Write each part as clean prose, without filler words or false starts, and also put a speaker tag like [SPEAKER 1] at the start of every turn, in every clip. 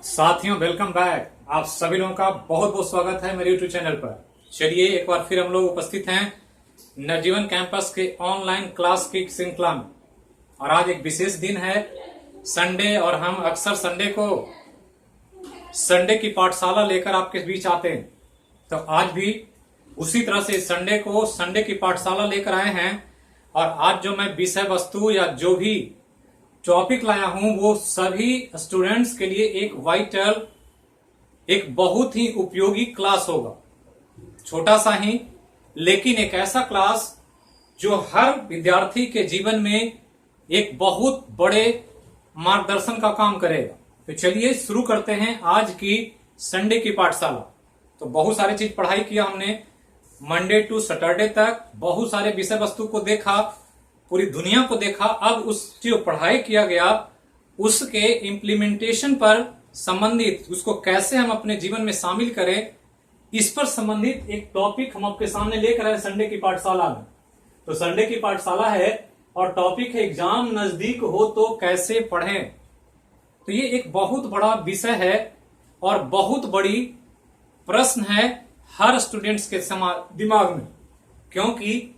[SPEAKER 1] साथियों, welcome back. आप सभी लोगों का बहुत बहुत स्वागत है मेरे यूट्यूब चैनल पर। चलिए एक बार फिर हम लोग उपस्थित हैं नवजीवन कैंपस के ऑनलाइन क्लास की श्रृंखला में। और आज एक विशेष दिन है, संडे, और हम अक्सर संडे की पाठशाला लेकर आपके बीच आते हैं। तो आज भी उसी तरह से संडे की पाठशाला लेकर आए हैं। और आज जो मैं विषय वस्तु या जो भी टॉपिक लाया हूं वो सभी स्टूडेंट्स के लिए एक बहुत ही उपयोगी क्लास होगा। छोटा सा ही, लेकिन एक ऐसा क्लास जो हर विद्यार्थी के जीवन में एक बहुत बड़े मार्गदर्शन का काम करेगा। तो चलिए शुरू करते हैं आज की संडे की पाठशाला। तो बहुत सारी चीज पढ़ाई किया हमने, मंडे टू सैटरडे तक बहुत सारे विषय वस्तु को देखा, पूरी दुनिया को देखा। अब उस जो पढ़ाई किया गया उसके इम्प्लीमेंटेशन पर संबंधित, उसको कैसे हम अपने जीवन में शामिल करें, इस पर संबंधित एक टॉपिक हम आपके सामने लेकर आए संडे की पाठशाला में। तो संडे की पाठशाला है और टॉपिक है एग्जाम नजदीक हो तो कैसे पढ़ें। तो ये एक बहुत बड़ा विषय है और बहुत बड़ी प्रश्न है हर स्टूडेंट्स के दिमाग में, क्योंकि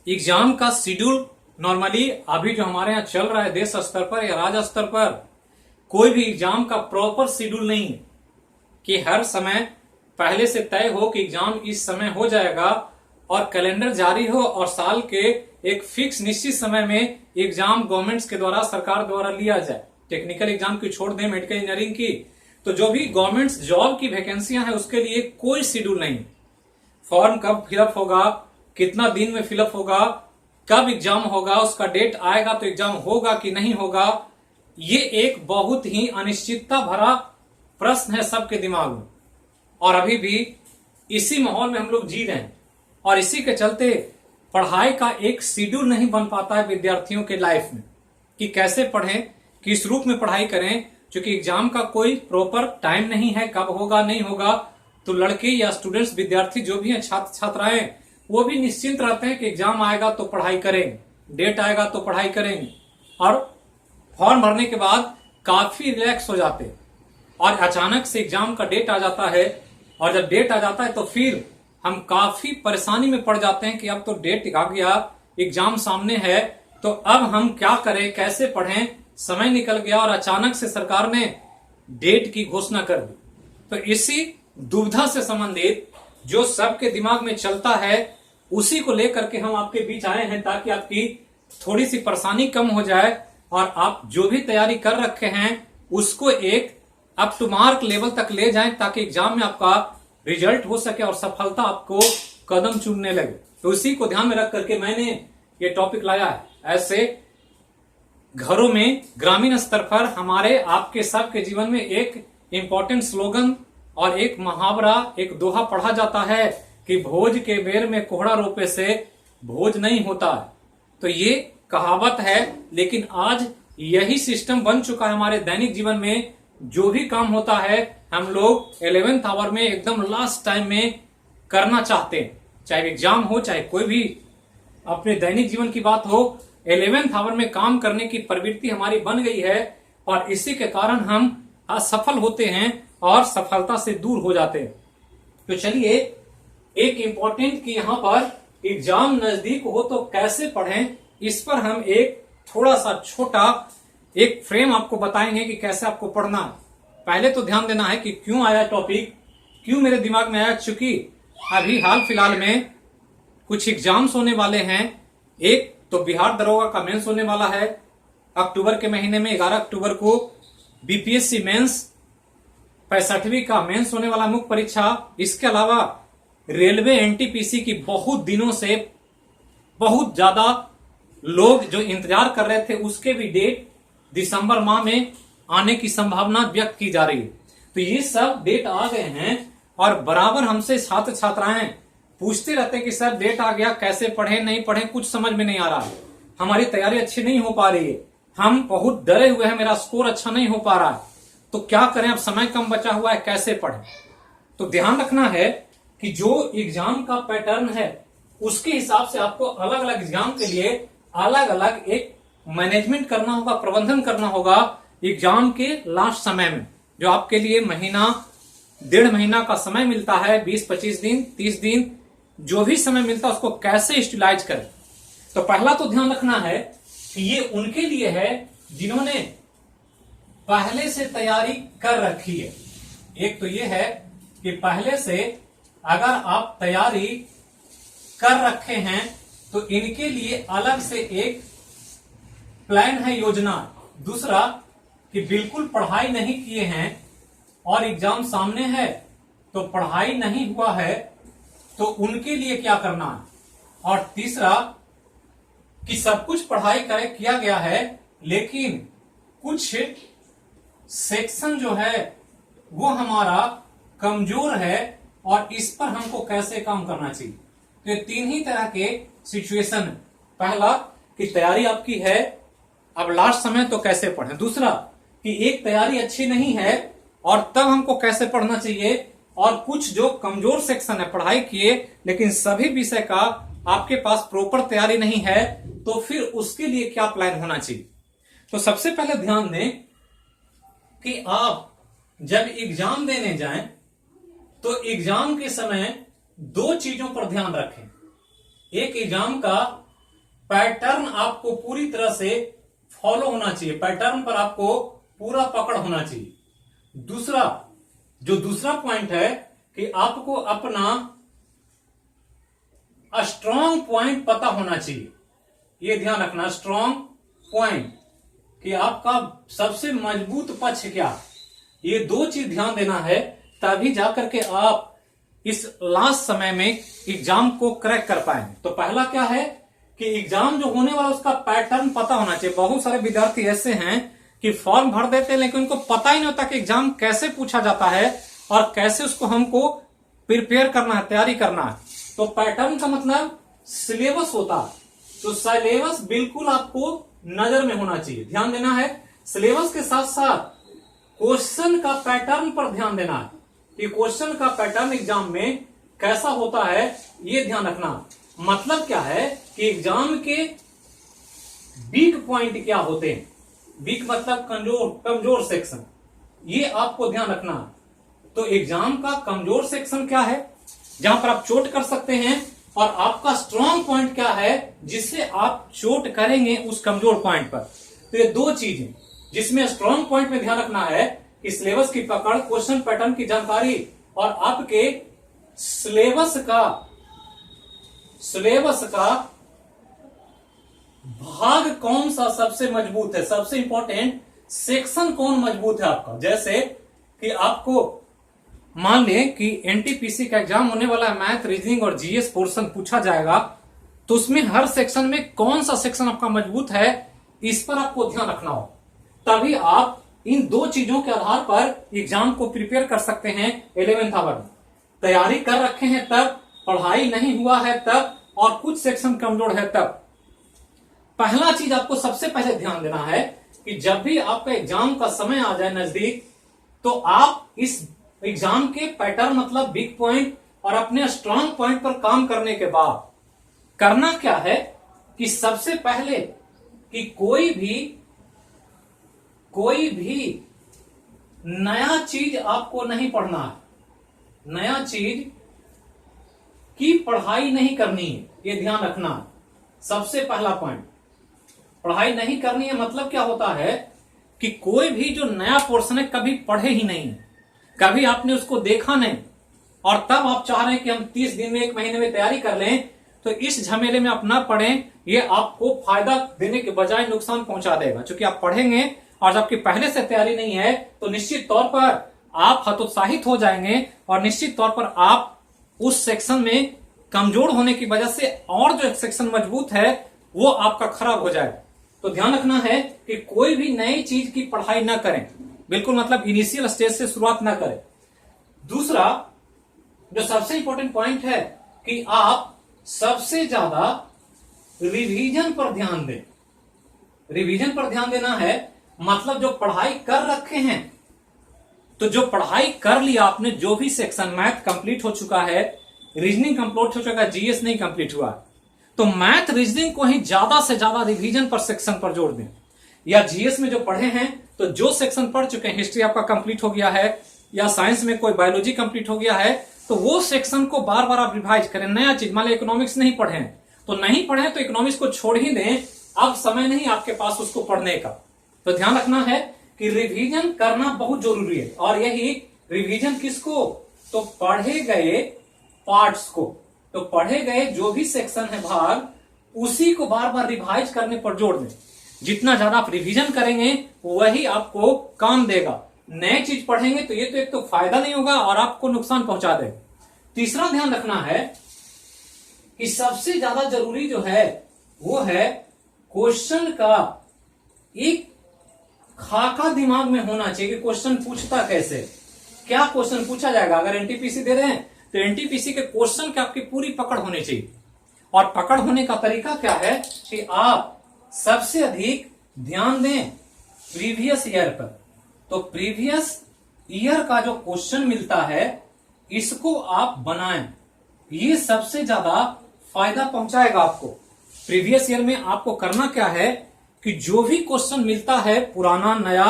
[SPEAKER 1] एग्जाम का शेड्यूल नॉर्मली अभी जो हमारे यहाँ चल रहा है देश स्तर पर या राज्य स्तर पर, कोई भी एग्जाम का प्रॉपर शेड्यूल नहीं है कि हर समय पहले से तय हो कि एग्जाम इस समय हो जाएगा और कैलेंडर जारी हो और साल के एक फिक्स निश्चित समय में एग्जाम गवर्नमेंट्स के द्वारा, सरकार द्वारा लिया जाए। टेक्निकल एग्जाम की छोड़ दें, मेडिकल इंजीनियरिंग की, तो जो भी गवर्नमेंट जॉब की वैकेंसियां हैं उसके लिए कोई शेड्यूल नहीं। फॉर्म कब फिलअप होगा, कितना दिन में फिलअप होगा, कब एग्जाम होगा, उसका डेट आएगा तो एग्जाम होगा कि नहीं होगा, ये एक बहुत ही अनिश्चितता भरा प्रश्न है सबके दिमाग में। और अभी भी इसी माहौल में हम लोग जी रहे हैं और इसी के चलते पढ़ाई का एक शेड्यूल नहीं बन पाता है विद्यार्थियों के लाइफ में कि कैसे पढ़ें, किस रूप में पढ़ाई करें, क्योंकि एग्जाम का कोई प्रॉपर टाइम नहीं है, कब होगा नहीं होगा। तो लड़के या स्टूडेंट्स, विद्यार्थी जो भी हैं, छात्र छात्राएं, वो भी निश्चिंत रहते हैं कि एग्जाम आएगा तो पढ़ाई करेंगे, डेट आएगा तो पढ़ाई करेंगे, और फॉर्म भरने के बाद काफी रिलैक्स हो जाते हैं। और अचानक से एग्जाम का डेट आ जाता है और जब डेट आ जाता है तो फिर हम काफी परेशानी में पड़ जाते हैं कि अब तो डेट आ गया, एग्जाम सामने है, तो अब हम क्या करें, कैसे पढ़ें। समय निकल गया और अचानक से सरकार ने डेट की घोषणा कर दी। तो इसी दुविधा से संबंधित जो सबके दिमाग में चलता है उसी को लेकर के हम आपके बीच आए हैं, ताकि आपकी थोड़ी सी परेशानी कम हो जाए और आप जो भी तैयारी कर रखे हैं उसको एक अप टू मार्क लेवल तक ले जाएं, ताकि एग्जाम में आपका रिजल्ट हो सके और सफलता आपको कदम चूमने लगे। तो इसी को ध्यान में रख करके मैंने ये टॉपिक लाया है। ऐसे घरों में ग्रामीण स्तर पर हमारे आपके सबके जीवन में एक इंपॉर्टेंट स्लोगन और एक मुहावरा, एक दोहा पढ़ा जाता है कि भोज के बेर में कोहड़ा रोपे से भोज नहीं होता है। तो ये कहावत है, लेकिन आज यही सिस्टम बन चुका है हमारे दैनिक जीवन में। जो भी काम होता है हम लोग 11th आवर में, एकदम लास्ट टाइम में करना चाहते हैं, चाहे एग्जाम हो, चाहे कोई भी अपने दैनिक जीवन की बात हो, 11th आवर में काम करने की प्रवृत्ति हमारी बन गई है और इसी के कारण हम असफल होते हैं और सफलता से दूर हो जाते हैं। तो चलिए एक इंपॉर्टेंट कि यहाँ पर एग्जाम नजदीक हो तो कैसे पढ़ें, इस पर हम एक थोड़ा सा छोटा एक फ्रेम आपको बताएंगे कि कैसे आपको पढ़ना है। पहले तो ध्यान देना है कि क्यों आया टॉपिक, क्यों मेरे दिमाग में आया, चूंकि अभी हाल फिलहाल में कुछ एग्जाम्स होने वाले हैं। एक तो बिहार दरोगा का मेंस होने वाला है अक्टूबर के महीने में, 11 अक्टूबर को। बीपीएससी मेंस 65वीं का मेंस होने वाला मुख्य परीक्षा। इसके अलावा रेलवे एनटीपीसी की बहुत दिनों से बहुत ज्यादा लोग जो इंतजार कर रहे थे, उसके भी डेट दिसंबर माह में आने की संभावना व्यक्त की जा रही है। तो ये सब डेट आ गए हैं और बराबर हमसे छात्र छात्राएं पूछते रहते हैं कि सर डेट आ गया, कैसे पढ़ें, नहीं पढ़ें, कुछ समझ में नहीं आ रहा है, हमारी तैयारी अच्छी नहीं हो पा रही है, हम बहुत डरे हुए हैं, मेरा स्कोर अच्छा नहीं हो पा रहा है, तो क्या करें, अब समय कम बचा हुआ है, कैसे पढ़ें। तो ध्यान रखना है कि जो एग्जाम का पैटर्न है उसके हिसाब से आपको अलग अलग एग्जाम के लिए अलग अलग एक मैनेजमेंट करना होगा, प्रबंधन करना होगा एग्जाम के लास्ट समय में। जो आपके लिए महीना 1.5 महीना का समय मिलता है, 20-25 दिन, 30 दिन, जो भी समय मिलता है उसको कैसे यूटिलाइज करें। तो पहला तो ध्यान रखना है कि ये उनके लिए है जिन्होंने पहले से तैयारी कर रखी है। एक तो ये है कि पहले से अगर आप तैयारी कर रखे हैं तो इनके लिए अलग से एक प्लान है, योजना। दूसरा कि बिल्कुल पढ़ाई नहीं किए हैं और एग्जाम सामने है तो पढ़ाई नहीं हुआ है तो उनके लिए क्या करना है। और तीसरा कि सब कुछ पढ़ाई किया गया है लेकिन कुछ सेक्शन जो है वो हमारा कमजोर है और इस पर हमको कैसे काम करना चाहिए। तो ये 3 ही तरह के सिचुएशन है। पहला कि तैयारी आपकी है, अब लास्ट समय तो कैसे पढ़ें। दूसरा कि एक तैयारी अच्छी नहीं है और तब हमको कैसे पढ़ना चाहिए। और कुछ जो कमजोर सेक्शन है, पढ़ाई किए लेकिन सभी विषय का आपके पास प्रॉपर तैयारी नहीं है, तो फिर उसके लिए क्या प्लान होना चाहिए। तो सबसे पहले ध्यान दें कि आप जब एग्जाम देने जाएं तो एग्जाम के समय 2 चीजों पर ध्यान रखें। एक, एग्जाम का पैटर्न आपको पूरी तरह से फॉलो होना चाहिए, पैटर्न पर आपको पूरा पकड़ होना चाहिए। दूसरा पॉइंट है कि आपको अपना स्ट्रॉन्ग पॉइंट पता होना चाहिए। यह ध्यान रखना, स्ट्रॉन्ग पॉइंट कि आपका सबसे मजबूत पक्ष क्या। ये 2 चीज ध्यान देना है, तभी जाकर के आप इस लास्ट समय में एग्जाम को क्रैक कर पाएंगे। तो पहला क्या है कि एग्जाम जो होने वाला उसका पैटर्न पता होना चाहिए। बहुत सारे विद्यार्थी ऐसे हैं कि फॉर्म भर देते हैं लेकिन उनको पता ही नहीं होता कि एग्जाम कैसे पूछा जाता है और कैसे उसको हमको प्रिपेयर करना है, तैयारी करना है। तो पैटर्न का मतलब सिलेबस होता है, तो सिलेबस बिल्कुल आपको नजर में होना चाहिए, ध्यान देना है। सिलेबस के साथ साथ क्वेश्चन का पैटर्न पर ध्यान देना है कि क्वेश्चन का पैटर्न एग्जाम में कैसा होता है, ये ध्यान रखना। मतलब क्या है कि एग्जाम के वीक पॉइंट क्या होते हैं, वीक मतलब कमजोर सेक्शन, ये आपको ध्यान रखना। तो एग्जाम का कमजोर सेक्शन क्या है, जहां पर आप चोट कर सकते हैं, और आपका स्ट्रॉन्ग पॉइंट क्या है जिससे आप चोट करेंगे उस कमजोर पॉइंट पर। तो ये 2 चीजें जिसमें स्ट्रॉन्ग पॉइंट में ध्यान रखना है कि सिलेबस की पकड़, क्वेश्चन पैटर्न की जानकारी और आपके सिलेबस का भाग कौन सा सबसे मजबूत है, सबसे इंपॉर्टेंट सेक्शन कौन मजबूत है आपका। जैसे कि आपको मान लें कि एनटीपीसी का एग्जाम होने वाला है, मैथ, रीजनिंग और जीएस पोर्शन पूछा जाएगा, तो उसमें हर सेक्शन में कौन सा सेक्शन आपका मजबूत है, इस पर आपको ध्यान रखना हो। तभी आप इन 2 चीजों के आधार पर एग्जाम को प्रिपेयर कर सकते हैं। 11th आवर में तैयारी कर रखे हैं तब, पढ़ाई नहीं हुआ है तब, और कुछ सेक्शन कमजोर है तब। पहला चीज आपको सबसे पहले ध्यान देना है कि जब भी आपका एग्जाम का समय आ जाए नजदीक, तो आप इस एग्जाम के पैटर्न मतलब वीक पॉइंट और अपने स्ट्रांग पॉइंट पर काम करने के बाद करना क्या है कि सबसे पहले कि कोई भी नया चीज आपको नहीं पढ़ना है, नया चीज की पढ़ाई नहीं करनी है, ये ध्यान रखना। सबसे पहला पॉइंट, पढ़ाई नहीं करनी है मतलब क्या होता है कि कोई भी जो नया पोर्शन है कभी पढ़े ही नहीं है, कभी आपने उसको देखा नहीं, और तब आप चाह रहे हैं कि हम 30 दिन में 1 महीने में तैयारी कर लें, तो इस झमेले में आप ना पढ़ें। ये आपको फायदा देने के बजाय नुकसान पहुंचा देगा। क्योंकि आप पढ़ेंगे और जबकि पहले से तैयारी नहीं है तो निश्चित तौर पर आप हतोत्साहित हो जाएंगे और निश्चित तौर पर आप उस सेक्शन में कमजोर होने की वजह से और जो सेक्शन मजबूत है वो आपका खराब हो जाएगा। तो ध्यान रखना है कि कोई भी नई चीज की पढ़ाई ना करें, बिल्कुल मतलब इनिशियल स्टेज से शुरुआत ना करें। दूसरा जो सबसे इंपॉर्टेंट पॉइंट है कि आप सबसे ज्यादा रिवीजन पर ध्यान दें। रिवीजन पर ध्यान देना है मतलब जो पढ़ाई कर रखे हैं, तो जो पढ़ाई कर लिया आपने, जो भी सेक्शन मैथ कंप्लीट हो चुका है, रीजनिंग कंप्लीट हो चुका है, जीएस नहीं कंप्लीट हुआ, तो मैथ रीजनिंग को ही ज्यादा से ज्यादा रिवीजन पर सेक्शन पर जोड़ दें। या जीएस में जो पढ़े हैं तो जो सेक्शन पढ़ चुके हैं, हिस्ट्री आपका कंप्लीट हो गया है या साइंस में कोई बायोलॉजी कंप्लीट हो गया है, तो वो सेक्शन को बार बार आप रिवाइज करें। नया चीज, मान लो इकोनॉमिक्स नहीं पढ़े तो नहीं पढ़े तो इकोनॉमिक्स को छोड़ ही दें, अब समय नहीं आपके पास उसको पढ़ने का। तो ध्यान रखना है कि रिवीजन करना बहुत जरूरी है। और यही रिवीजन किसको, तो पढ़े गए पार्ट्स को, तो पढ़े गए जो भी सेक्शन है भाग, उसी को बार बार रिवाइज करने पर जोर दें। जितना ज्यादा आप रिवीजन करेंगे वही आपको काम देगा। नए चीज पढ़ेंगे तो ये तो एक तो फायदा नहीं होगा और आपको नुकसान पहुंचा देगा। तीसरा ध्यान रखना है कि सबसे ज्यादा जरूरी जो है वो है क्वेश्चन का एक खाका दिमाग में होना चाहिए कि क्वेश्चन पूछता कैसे, क्या क्वेश्चन पूछा जाएगा। अगर एनटीपीसी दे रहे हैं तो एनटीपीसी के क्वेश्चन की आपकी पूरी पकड़ होनी चाहिए। और पकड़ होने का तरीका क्या है कि आप सबसे अधिक ध्यान दें प्रीवियस ईयर पर। तो प्रीवियस ईयर का जो क्वेश्चन मिलता है इसको आप बनाएं, ये सबसे ज्यादा फायदा पहुंचाएगा आपको। प्रीवियस ईयर में आपको करना क्या है कि जो भी क्वेश्चन मिलता है पुराना नया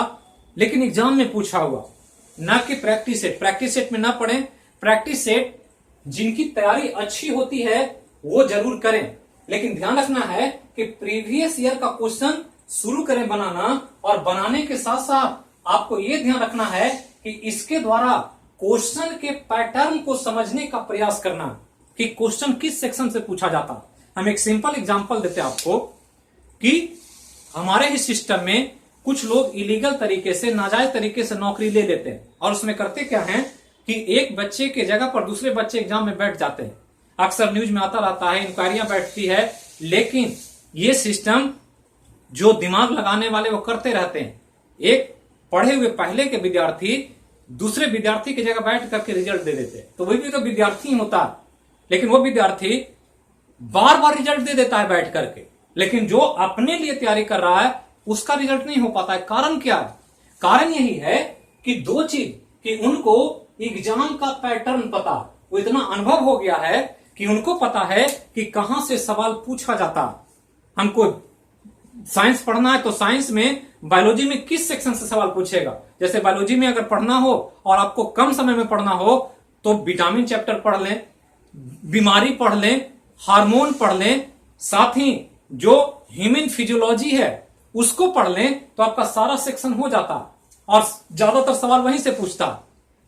[SPEAKER 1] लेकिन एग्जाम में पूछा हुआ, ना कि प्रैक्टिस सेट। प्रैक्टिस सेट में ना पढ़ें, प्रैक्टिस सेट जिनकी तैयारी अच्छी होती है वो जरूर करें, लेकिन ध्यान रखना है कि प्रीवियस ईयर का क्वेश्चन शुरू करें बनाना। और बनाने के साथ साथ आपको यह ध्यान रखना है कि इसके द्वारा क्वेश्चन के पैटर्न को समझने का प्रयास करना कि क्वेश्चन किस सेक्शन से पूछा जाता। हम एक सिंपल एग्जांपल देते हैं आपको कि हमारे ही सिस्टम में कुछ लोग इलीगल तरीके से, नाजायज तरीके से नौकरी ले लेते हैं और उसमें करते क्या है कि एक बच्चे के जगह पर दूसरे बच्चे एग्जाम में बैठ जाते हैं। अक्सर न्यूज में आता रहता है, इंक्वायरियां बैठती है, लेकिन ये सिस्टम जो दिमाग लगाने वाले वो करते रहते हैं। एक पढ़े हुए पहले के विद्यार्थी दूसरे विद्यार्थी की जगह बैठ करके रिजल्ट दे देते हैं, तो वही भी तो विद्यार्थी होता है, लेकिन वो विद्यार्थी बार बार रिजल्ट दे देता है बैठ करके, लेकिन जो अपने लिए तैयारी कर रहा है उसका रिजल्ट नहीं हो पाता है। कारण क्या है? कारण यही है कि दो चीज, कि उनको एग्जाम का पैटर्न पता, वो इतना अनुभव हो गया है कि उनको पता है कि कहां से सवाल पूछा जाता। हमको साइंस पढ़ना है तो साइंस में बायोलॉजी में किस सेक्शन से सवाल पूछेगा। जैसे बायोलॉजी में अगर पढ़ना हो और आपको कम समय में पढ़ना हो तो विटामिन चैप्टर पढ़ लें, बीमारी पढ़ लें, हार्मोन पढ़ लें, साथ ही जो ह्यूमन फिजियोलॉजी है उसको पढ़ लें तो आपका सारा सेक्शन हो जाता और ज्यादातर सवाल वहीं से पूछता।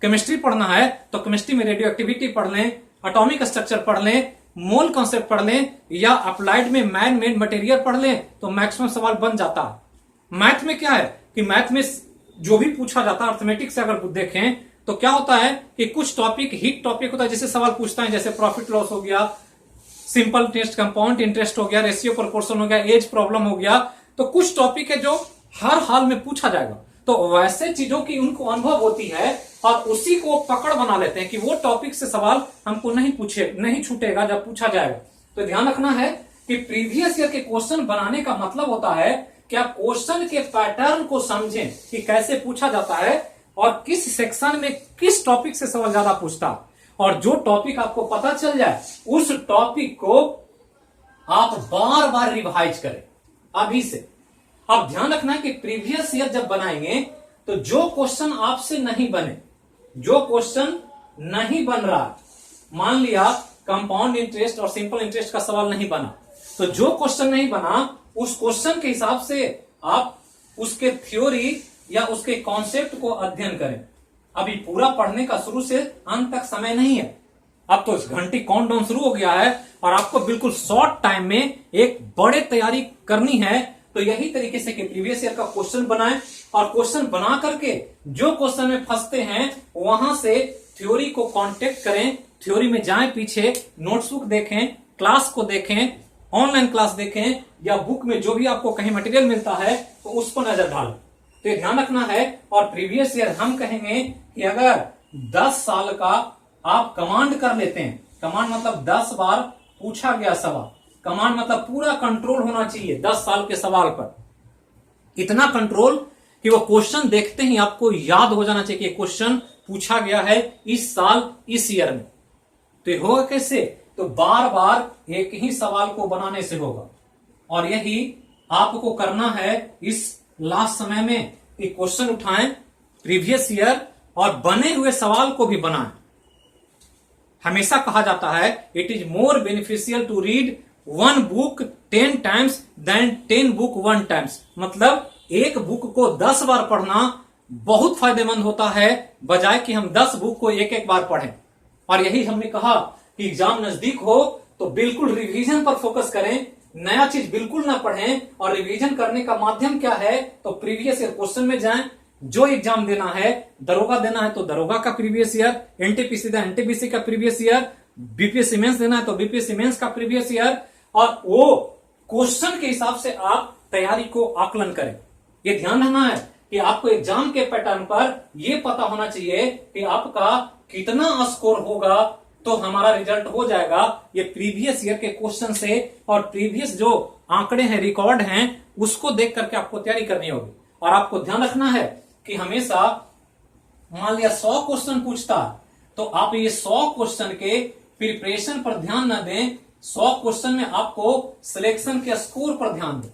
[SPEAKER 1] केमिस्ट्री पढ़ना है तो केमिस्ट्री में रेडियो एक्टिविटी पढ़ लें, एटॉमिक स्ट्रक्चर पढ़ लें, मोल कॉन्सेप्ट पढ़ लें, या अप्लाइड में मैन मेड मटेरियल पढ़ लें तो मैक्सिमम सवाल बन जाता है। मैथ में क्या है कि मैथ में जो भी पूछा जाता है, अर्थमेटिक से अगर देखें तो क्या होता है कि कुछ टॉपिक हिट टॉपिक होता है जिससे सवाल पूछता है, जैसे प्रॉफिट लॉस हो गया, सिंपल इंटरेस्ट, कंपाउंड इंटरेस्ट हो गया, रेशियो प्रोपोर्शन हो गया, एज प्रॉब्लम हो गया। तो कुछ टॉपिक है जो हर हाल में पूछा जाएगा, तो वैसे चीजों की उनको अनुभव होती है और उसी को पकड़ बना लेते हैं कि वो टॉपिक से सवाल हमको नहीं छूटेगा जब पूछा जाएगा। तो ध्यान रखना है कि प्रीवियस ईयर के क्वेश्चन बनाने का मतलब होता है कि आप क्वेश्चन के पैटर्न को समझें कि कैसे पूछा जाता है और किस सेक्शन में किस टॉपिक से सवाल ज्यादा पूछता, और जो टॉपिक आपको पता चल जाए उस टॉपिक को आप बार बार रिवाइज करें अभी से। अब ध्यान रखना है कि प्रीवियस ईयर जब बनाएंगे तो जो क्वेश्चन आपसे नहीं बने, जो क्वेश्चन नहीं बन रहा, मान लिया कंपाउंड इंटरेस्ट और सिंपल इंटरेस्ट का सवाल नहीं बना, तो जो क्वेश्चन नहीं बना उस क्वेश्चन के हिसाब से आप उसके थ्योरी या उसके कॉन्सेप्ट को अध्ययन करें। अभी पूरा पढ़ने का शुरू से अंत तक समय नहीं है, अब तो घंटी काउंटडाउन शुरू हो गया है और आपको बिल्कुल शॉर्ट टाइम में एक बड़े तैयारी करनी है। तो यही तरीके से कि प्रीवियस ईयर का क्वेश्चन बनाएं और क्वेश्चन बना करके जो क्वेश्चन में फंसते हैं वहां से थ्योरी को कांटेक्ट करें, थ्योरी में जाएं, पीछे नोटबुक देखें, क्लास को देखें, ऑनलाइन क्लास देखें, या बुक में जो भी आपको कहीं मटेरियल मिलता है तो उस पर नजर डालें। तो ये ध्यान रखना है। और प्रीवियस ईयर हम कहेंगे कि अगर 10 साल का आप कमांड कर लेते हैं, कमांड मतलब 10 बार पूछा गया सवाल, कमांड मतलब पूरा कंट्रोल होना चाहिए 10 साल के सवाल पर, इतना कंट्रोल कि वो क्वेश्चन देखते ही आपको याद हो जाना चाहिए कि क्वेश्चन पूछा गया है इस साल इस ईयर में। तो ये होगा कैसे? तो बार बार एक ही सवाल को बनाने से होगा। और यही आपको करना है इस लास्ट समय में कि क्वेश्चन उठाएं प्रीवियस ईयर और बने हुए सवाल को भी बनाएं। हमेशा कहा जाता है it is more beneficial to read 1 book 10 times then 10 book 1 times. मतलब एक बुक को 10 बार पढ़ना बहुत फायदेमंद होता है बजाय कि हम 10 बुक को एक एक बार पढ़ें। और यही हमने कहा कि एग्जाम नजदीक हो तो बिल्कुल रिवीजन पर फोकस करें, नया चीज बिल्कुल ना पढ़ें। और रिवीजन करने का माध्यम क्या है, तो प्रीवियस ईयर क्वेश्चन में जाएं। जो एग्जाम देना है, दरोगा देना है तो दरोगा का प्रीवियस ईयर, एनटीपीसी देना एनटीपीसी का प्रीवियस ईयर, बीपीएससी मेंस देना है तो बीपीएससी मेंस का प्रीवियस ईयर, और वो क्वेश्चन के हिसाब से आप तैयारी को आकलन करें। ये ध्यान रखना है कि आपको एग्जाम के पैटर्न पर यह पता होना चाहिए कि आपका कितना स्कोर होगा तो हमारा रिजल्ट हो जाएगा। ये प्रीवियस ईयर के क्वेश्चन से और प्रीवियस जो आंकड़े हैं, रिकॉर्ड हैं, उसको देख करके आपको तैयारी करनी होगी। और आपको ध्यान रखना है कि हमेशा मान लिया 100 क्वेश्चन पूछता तो आप ये 100 क्वेश्चन के प्रिपरेशन पर ध्यान न दें, 100 क्वेश्चन में आपको सिलेक्शन के स्कोर पर ध्यान दें,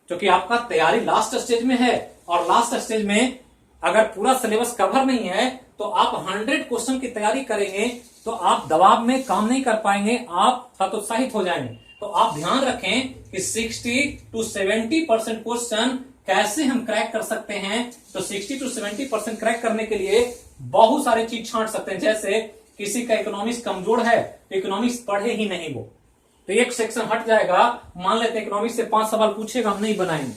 [SPEAKER 1] क्योंकि आपका तैयारी लास्ट स्टेज में है। और लास्ट स्टेज में अगर पूरा सिलेबस कवर नहीं है तो आप 100 क्वेश्चन की तैयारी करेंगे तो आप दबाव में काम नहीं कर पाएंगे, आप हतोत्साहित हो जाएंगे। तो आप ध्यान रखें कि 60 to 70% क्वेश्चन कैसे हम क्रैक कर सकते हैं। तो 60 to 70% क्रैक करने के लिए बहुत सारी चीज छांट सकते हैं। जैसे किसी का इकोनॉमिक्स कमजोर है तो इकोनॉमिक्स पढ़े ही नहीं वो, तो एक सेक्शन हट जाएगा। मान लेते हैं इकोनॉमिक्स से 5 सवाल पूछेगा, हम नहीं बनाएंगे।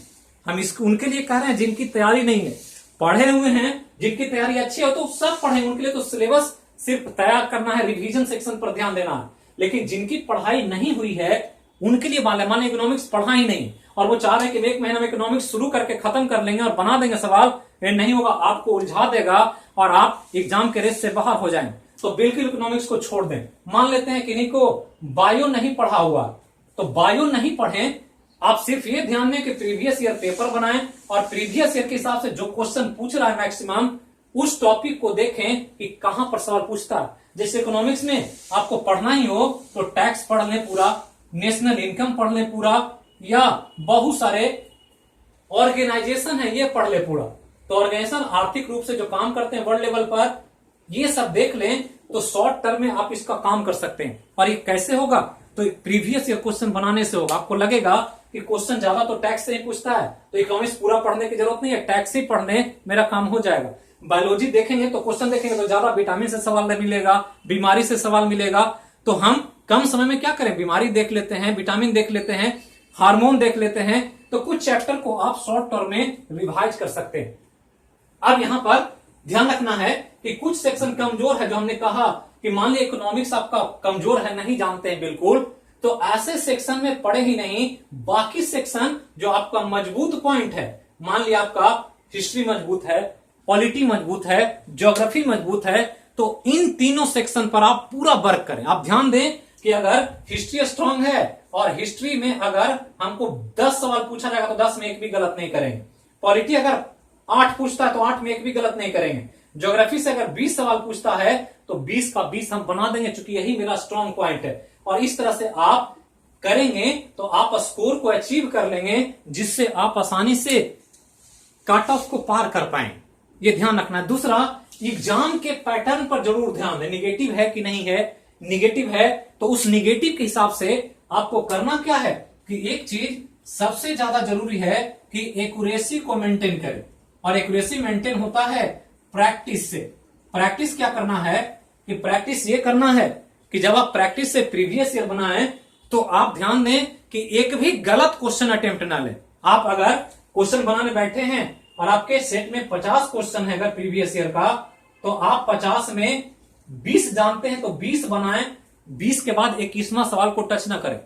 [SPEAKER 1] हम इसको उनके लिए कह रहे हैं जिनकी तैयारी नहीं है, पढ़े हुए हैं, जिनकी तैयारी अच्छी हो तो सब पढ़ेंगे। उनके लिए तो सिलेबस सिर्फ तैयार करना है, रिवीजन सेक्शन पर ध्यान देना है। लेकिन जिनकी पढ़ाई नहीं हुई है उनके लिए मान इकोनॉमिक्स पढ़ा ही नहीं और वो चाह रहे हैं कि एक महीना में इकोनॉमिक्स शुरू करके खत्म कर लेंगे और बना देंगे सवाल, ये नहीं होगा, आपको उलझा देगा और आप एग्जाम के रेस से बाहर हो जाएंगे। तो बिल्कुल इकोनॉमिक्स को छोड़ दें। मान लेते हैं किन्हीं को बायो नहीं पढ़ा हुआ, तो बायो नहीं पढ़ें, आप सिर्फ ये ध्यान दें कि प्रीवियस ईयर पेपर बनाएं और प्रीवियस ईयर के हिसाब से जो क्वेश्चन पूछ रहा है मैक्सिमम उस टॉपिक को देखें कि कहां पर सवाल पूछता है। जैसे इकोनॉमिक्स में आपको पढ़ना ही हो तो टैक्स पढ़ लें पूरा, नेशनल इनकम पढ़ लें पूरा, या बहुत सारे ऑर्गेनाइजेशन है ये पढ़ ले पूरा। तो ऑर्गेनाइजेशन आर्थिक रूप से जो काम करते हैं वर्ल्ड लेवल पर, ये सब देख लें तो शॉर्ट टर्म में आप इसका काम कर सकते हैं। और ये कैसे होगा, तो प्रीवियस ईयर क्वेश्चन बनाने से होगा। आपको लगेगा कि क्वेश्चन ज्यादा तो टैक्स से ही पूछता है तो इकोनॉमिक्स पूरा पढ़ने की जरूरत नहीं है, टैक्स ही पढ़ने मेरा काम हो जाएगा। बायोलॉजी देखेंगे तो क्वेश्चन देखेंगे तो ज्यादा विटामिन से सवाल मिलेगा, बीमारी से सवाल मिलेगा। तो हम कम समय में क्या करें, बीमारी देख लेते हैं, विटामिन देख लेते हैं, हार्मोन देख लेते हैं। तो कुछ चैप्टर को आप शॉर्ट टर्म में रिवाइज कर सकते हैं। अब यहां पर ध्यान रखना है कि कुछ सेक्शन कमजोर है, जो हमने कहा कि मान लिया इकोनॉमिक्स आपका कमजोर है, नहीं जानते हैं बिल्कुल, तो ऐसे सेक्शन में पढ़े ही नहीं। बाकी सेक्शन जो आपका मजबूत पॉइंट है, मान लिया आपका हिस्ट्री मजबूत है, पॉलिटी मजबूत है, ज्योग्राफी मजबूत है, तो इन तीनों सेक्शन पर आप पूरा वर्क करें। आप ध्यान दें कि अगर हिस्ट्री स्ट्रांग है और हिस्ट्री में अगर हमको 10 सवाल पूछा जाएगा तो 10 में एक भी गलत नहीं करेंगे। पॉलिटी अगर 8 पूछता है तो 8 में एक भी गलत नहीं करेंगे। ज्योग्राफी से अगर 20 सवाल पूछता है तो 20 का 20 हम बना देंगे, क्योंकि यही मेरा स्ट्रांग पॉइंट है। और इस तरह से आप करेंगे तो आप स्कोर को अचीव कर लेंगे, जिससे आप आसानी से कट ऑफ को पार कर पाए। ये ध्यान रखना है। दूसरा, एग्जाम के पैटर्न पर जरूर ध्यान दें, निगेटिव है कि नहीं है। निगेटिव है तो उस निगेटिव के हिसाब से आपको करना क्या है कि एक चीज सबसे ज्यादा जरूरी है कि एक्यूरेसी को मेंटेन करें, और एक्यूरेसी मेंटेन होता है प्रैक्टिस से। प्रैक्टिस क्या करना है कि प्रैक्टिस ये करना है कि जब आप प्रैक्टिस से प्रीवियस ईयर बनाएं तो आप ध्यान दें कि एक भी गलत क्वेश्चन अटेम्प्ट ना लें। आप अगर क्वेश्चन बनाने बैठे हैं और आपके सेट में 50 क्वेश्चन है अगर प्रीवियस ईयर का, तो आप 50 में 20 जानते हैं तो 20 बनाएं, 20 के बाद 21वां सवाल को टच ना करें।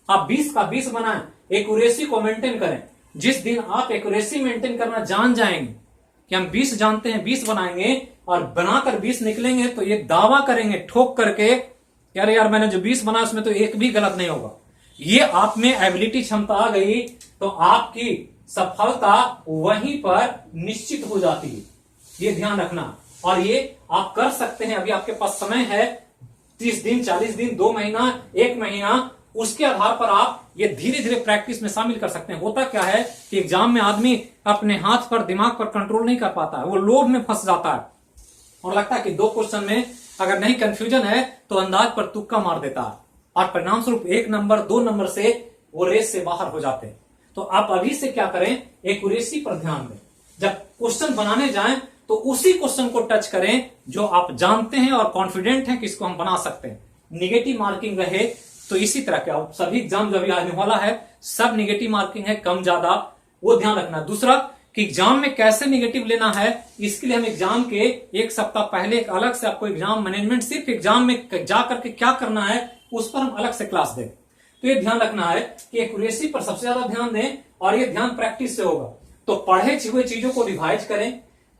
[SPEAKER 1] आप 20 का 20 बनाएं, एक्यूरेसी को मेंटेन करें। जिस दिन आप एक्यूरेसी मेंटेन करना जान जाएंगे कि हम 20 जानते हैं, 20 बनाएंगे और बनाकर 20 निकलेंगे, तो ये दावा करेंगे ठोक करके, यार मैंने जो 20 बना उसमें तो एक भी गलत नहीं होगा। ये आप में एबिलिटी क्षमता आ गई तो आपकी सफलता वहीं पर निश्चित हो जाती है। ये ध्यान रखना, और ये आप कर सकते हैं। अभी आपके पास समय है 30 दिन, 40 दिन, 2 महीना, 1 महीना, उसके आधार पर आप ये धीरे धीरे प्रैक्टिस में शामिल कर सकते हैं। होता क्या है कि एग्जाम में आदमी अपने हाथ पर दिमाग पर कंट्रोल नहीं कर पाता है, वो लोड में फंस जाता है और लगता है कि 2 क्वेश्चन में अगर नहीं कंफ्यूजन है तो अंदाज पर तुक्का मार देता है और परिणाम स्वरूप 1 नंबर 2 नंबर से वो रेस से बाहर हो जाते हैं। तो आप अभी से क्या करें, एक्यूरेसी पर ध्यान दें। जब क्वेश्चन बनाने जाएं तो उसी क्वेश्चन को टच करें जो आप जानते हैं और कॉन्फिडेंट हैं कि इसको हम बना सकते हैं। निगेटिव मार्किंग रहे तो इसी तरह के सभी एग्जाम जो अभी आने वाला है सब निगेटिव मार्किंग है, कम ज्यादा वो ध्यान रखना। दूसरा कि एग्जाम में कैसे निगेटिव लेना है, इसके लिए हम एग्जाम के 1 सप्ताह पहले एक अलग से आपको एग्जाम मैनेजमेंट, सिर्फ एग्जाम में जाकर के क्या करना है उस पर हम अलग से क्लास दें। तो ये ध्यान रखना है कि एक्यूरेसी पर सबसे ज्यादा ध्यान दें और ये ध्यान प्रैक्टिस से होगा। तो पढ़े हुए चीजों को रिवाइज करें,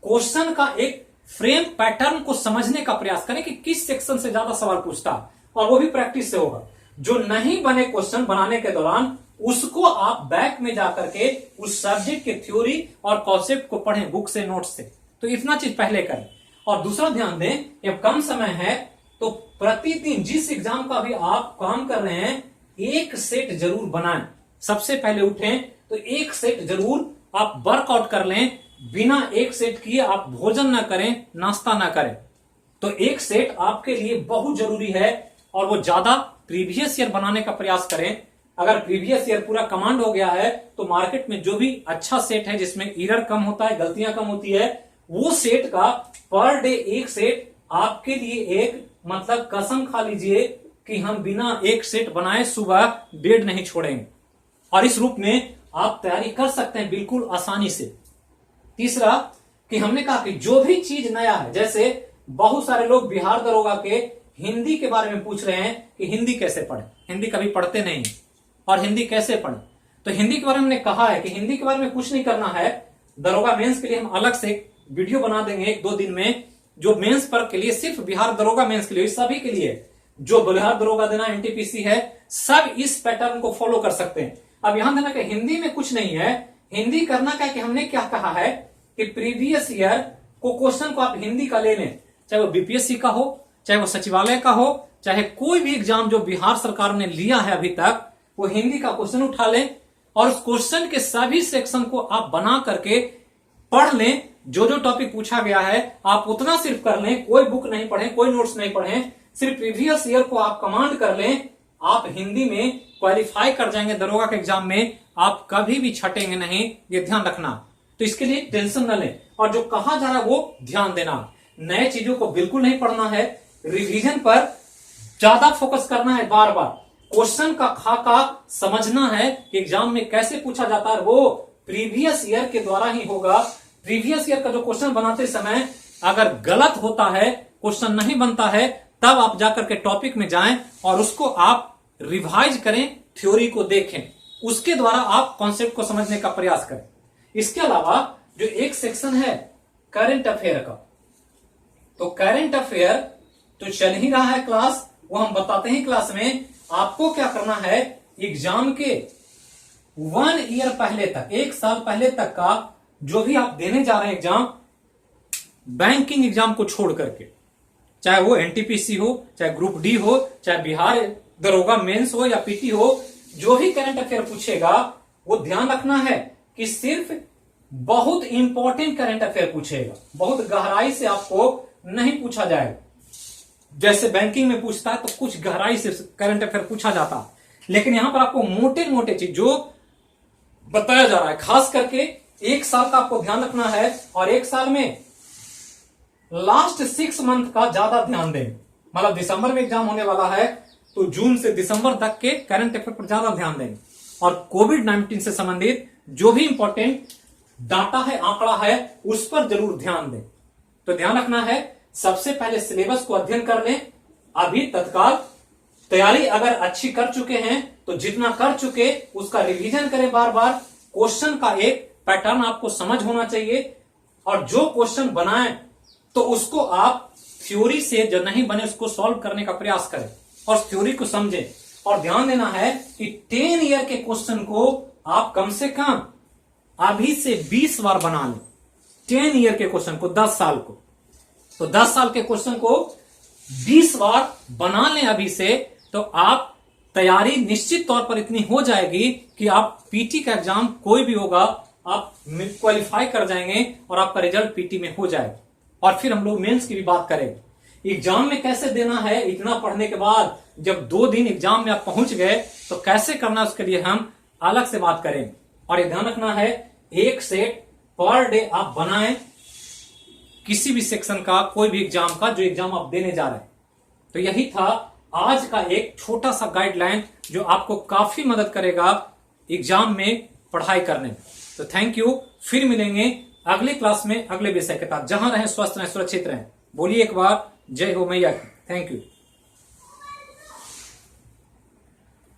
[SPEAKER 1] क्वेश्चन का एक फ्रेम पैटर्न को समझने का प्रयास करें कि किस सेक्शन से ज्यादा सवाल पूछता है, और वो भी प्रैक्टिस से होगा। जो नहीं बने क्वेश्चन बनाने के दौरान उसको आप बैक में जाकर के उस सब्जेक्ट के थ्योरी और कॉन्सेप्ट को पढ़ें बुक से, नोट से। तो इतना चीज पहले करें। और दूसरा ध्यान दें, जब कम समय है तो प्रतिदिन जिस एग्जाम का भी आप काम कर रहे हैं 1 सेट जरूर बनाएं। सबसे पहले उठें तो 1 सेट जरूर आप वर्कआउट कर लें। बिना 1 सेट किए आप भोजन ना करें, नाश्ता ना करें। तो 1 सेट आपके लिए बहुत जरूरी है और वो ज्यादा प्रीवियस ईयर बनाने का प्रयास करें। अगर प्रीवियस ईयर पूरा कमांड हो गया है तो मार्केट में जो भी अच्छा सेट है जिसमें एरर कम होता है, गलतियां कम होती है, वो सेट का पर डे 1 सेट आपके लिए एक मतलब कसम खा लीजिए कि हम बिना 1 सेट बनाए सुबह बेड नहीं छोड़ेंगे। और इस रूप में आप तैयारी कर सकते हैं बिल्कुल आसानी से। तीसरा कि हमने कहा कि जो भी चीज नया है, जैसे बहुत सारे लोग बिहार दरोगा के हिंदी के बारे में पूछ रहे हैं कि हिंदी कैसे पढ़े, हिंदी कभी पढ़ते नहीं और हिंदी कैसे पढ़े। तो हिंदी के बारे में हमने कहा है कि हिंदी के बारे में कुछ नहीं करना है। दरोगा मेंस के लिए हम अलग से वीडियो बना देंगे 1-2 दिन में, जो मेंस पर के लिए सिर्फ बिहार दरोगा मेंस के लिए, सभी के लिए जो बिहार दरोगा देना एनटीपीसी है, सब इस पैटर्न को फॉलो कर सकते हैं। अब यहां देना कि हिंदी में कुछ नहीं है, हिंदी करना क्या कि हमने क्या कहा है कि प्रीवियस ईयर को क्वेश्चन को आप हिंदी का ले लें, चाहे वो बीपीएससी का हो, चाहे वो सचिवालय का हो, चाहे कोई भी एग्जाम जो बिहार सरकार ने लिया है अभी तक, वो हिंदी का क्वेश्चन उठा लें और उस क्वेश्चन के सभी सेक्शन को आप बना करके पढ़ लें। जो जो टॉपिक पूछा गया है आप उतना सिर्फ कर लें, कोई बुक नहीं पढ़ें, कोई नोट्स नहीं पढ़ें, सिर्फ प्रीवियस ईयर को आप कमांड कर लें। आप हिंदी में क्वालिफाई कर जाएंगे दरोगा के एग्जाम में, आप कभी भी छटेंगे नहीं, ये ध्यान रखना। तो इसके लिए टेंशन न लें और जो कहा जा रहा है वो ध्यान देना। नए चीजों को बिल्कुल नहीं पढ़ना है, रिवीजन पर ज्यादा फोकस करना है। बार बार क्वेश्चन का खाका समझना है कि एग्जाम में कैसे पूछा जाता है, वो प्रीवियस ईयर के द्वारा ही होगा। प्रीवियस ईयर का जो क्वेश्चन बनाते समय अगर गलत होता है, क्वेश्चन नहीं बनता है, तब आप जाकर के टॉपिक में जाएं और उसको आप रिवाइज करें, थ्योरी को देखें, उसके द्वारा आप कॉन्सेप्ट को समझने का प्रयास करें। इसके अलावा जो एक सेक्शन है करंट अफेयर का, तो करंट अफेयर तो चल ही रहा है क्लास, वो हम बताते हैं क्लास में। आपको क्या करना है, एग्जाम के 1 ईयर पहले तक, 1 साल पहले तक का जो भी आप देने जा रहे हैं एग्जाम, बैंकिंग एग्जाम को छोड़ करके, चाहे वो एनटीपीसी हो, चाहे ग्रुप डी हो, चाहे बिहार दरोगा मेंस हो या पीटी हो, जो भी करंट अफेयर पूछेगा वो ध्यान रखना है कि सिर्फ बहुत इंपॉर्टेंट करंट अफेयर पूछेगा, बहुत गहराई से आपको नहीं पूछा जाएगा। जैसे बैंकिंग में पूछता है तो कुछ गहराई से करंट अफेयर पूछा जाता है, लेकिन यहां पर आपको मोटे मोटे चीज जो बताया जा रहा है, खास करके 1 साल का आपको ध्यान रखना है। और 1 साल में लास्ट 6 मंथ का ज्यादा ध्यान दें। मतलब दिसंबर में एग्जाम होने वाला है तो जून से दिसंबर तक के करंट अफेयर पर ज्यादा ध्यान दें। और कोविड-19 से संबंधित जो भी इंपॉर्टेंट डाटा है, आंकड़ा है, उस पर जरूर ध्यान दें। तो ध्यान रखना है, सबसे पहले सिलेबस को अध्ययन कर लें। अभी तत्काल तैयारी अगर अच्छी कर चुके हैं तो जितना कर चुके उसका रिवीजन करें बार बार। क्वेश्चन का एक पैटर्न आपको समझ होना चाहिए और जो क्वेश्चन बनाएं तो उसको आप थ्योरी से, जो नहीं बने उसको सॉल्व करने का प्रयास करें और थ्योरी को समझें। और ध्यान देना है कि 10 ईयर के क्वेश्चन को आप कम से कम अभी से 20 बार बना लें। 10 ईयर के क्वेश्चन को, 10 साल को, तो 10 साल के क्वेश्चन को 20 बार बना लें अभी से, तो आप तैयारी निश्चित तौर पर इतनी हो जाएगी कि आप पीटी का एग्जाम कोई भी होगा आप क्वालिफाई कर जाएंगे और आपका रिजल्ट पीटी में हो जाएगा। और फिर हम लोग मेंस की भी बात करेंगे। एग्जाम में कैसे देना है, इतना पढ़ने के बाद जब 2 दिन एग्जाम में आप पहुंच गए तो कैसे करना है उसके लिए हम अलग से बात करेंगे। और ये ध्यान रखना है 1 सेट पर डे आप बनाएं किसी भी सेक्शन का, कोई भी एग्जाम का जो एग्जाम आप देने जा रहे हैं। तो यही था आज का एक छोटा सा गाइडलाइन जो आपको काफी मदद करेगा एग्जाम में पढ़ाई करने में। तो थैंक यू, फिर मिलेंगे अगले क्लास में अगले विषय के साथ। जहां रहें स्वस्थ रहें सुरक्षित रहें। बोलिए एक बार जय हो मैया की। Thank you.